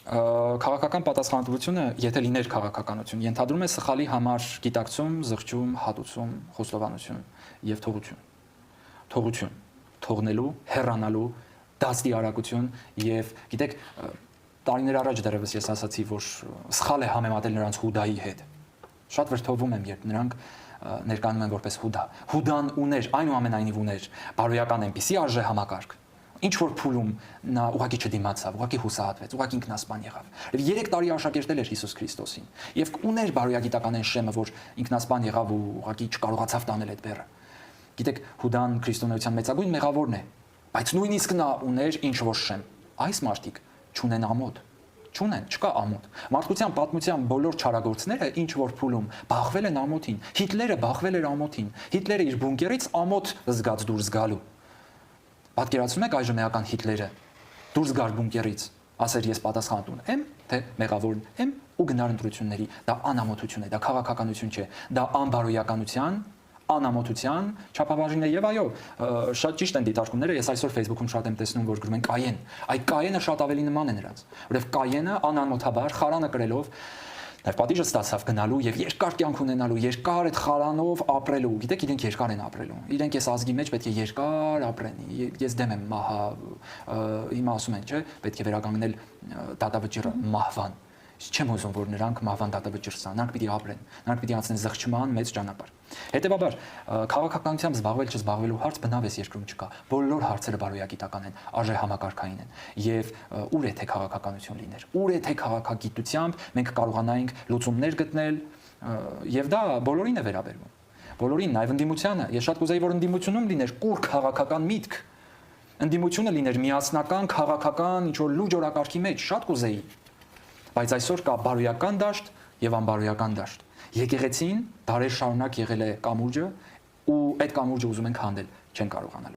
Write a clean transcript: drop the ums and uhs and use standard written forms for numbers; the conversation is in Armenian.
Քաղաքական պատասխանատվությունը, եթե լիներ քաղաքականություն, ենթադրում է սխալի համար գիտակցում, զղջում, հատուցում, խոստովանություն եւ թողություն։ Թողություն, թողնելու, հեռանալու, դաստիարակություն եւ գիտեք, տարիներ առաջ դեռևս ես ասացի, որ սխալ է համեմատել նրանց Հուդայի հետ։ Շատ վրդովում եմ, երբ նրանք ներկայանում են որպես Հուդա։ Հուդան ուներ, այնուամենայնիվ ուներ բարոյական այնպիսի արժե համակարգ, ինչ որ փուլում նա ուղղակի չդիմացավ, ուղղակի հուսահատվեց, ուղղակի ինքնասպան եղավ։ 3 տարի աշակերտել էր Հիսուս Քրիստոսին եւ ուներ բարոյագիտական այն շեմը, որ ինքնասպան եղավ ու ուղղակի չկարողացավ տանել այդ բեռը։ Գիտեք, Հուդան քրիստոնեության մեծագույն մեղավորն է, բայց նույնիսկ նա ուներ ինչ որ շեմ։ Այս մարդիկ չունեն ամոթ, չունեն, չկա ամոթ։ Մարդկության պատմության բոլոր չարագործները ինչ որ փուլում բախվել են ամոթին։ Հիտլերը բախվել էր ամոթին։ Հիտլերը իր բունկերից ամոթ զգաց դուրս գալու։ Պատկերացնում եք այժմ էական Հիտլերը դուրս գար բունկերից, ասեր ես պատասխանատուն եմ, թե մեղավորն եմ ու գնար ընտրությունների։ Դա անամոթություն է, դա քաղաքականություն չէ, դա անբարոյականության, անամոթության չափաբաժին է եւ այո, շատ ճիշտ են դիտարկումները, ես այսօր Facebook-ում շատ եմ տեսնում, որ գրում են Կայեն։ Այ Կայենը շատ ավելի նման է նրանց, որովհետեւ Կայենը անամոթաբար խարանը կրելով Նաև պատիժը ստացավ գնալու եւ երկար կյանք ունենալու, երկար այդ խարանով ապրելու։ Գիտեք, իրենք երկար են ապրելու։ Իրենք այս ազգի մեջ պետք է երկար ապրեն։ Ես դեմ եմ մահա, հիմա ասում են, չէ, պետք է վերականգնել դատավճիռը մահվան։ Չեմ ուզում, որ նրանք մահվան դատավճիռ ստանան, նրանք պիտի ապրեն, նրանք պիտի անցնեն զղջման մեծ ճանապարհ։ Հետևաբար, քաղաքականությամբ զբաղվել չզբաղվելու հարց բնավ էս երկրում չկա։ Բոլոր հարցերը բարոյագիտական են, արժե համակարգային են։ Եվ ուր է թե քաղաքականություն լիներ, ուր է թե քաղաքագիտությամբ մենք կարողանայինք լուծումներ գտնել, եւ դա բոլորին է վերաբերվում։ Բոլորին, նաեւ ընդդիմությանը, ես շատ կուզեի, որ ընդդիմությունում լիներ կուր քաղաքական միտք, ընդդիմությունը լիներ միասնական քաղաքական ինչ որ լուրջ օրակարգի մեջ, շատ կուզեի։ Բայց այսօր կա բարոյական դաշտ եւ անբարոյական դաշտ։ Եկեղեցին դարեր շարունակ եղել է կամուրջը ու այդ կամուրջը ուզում են քանդել, չեն կարողանալու։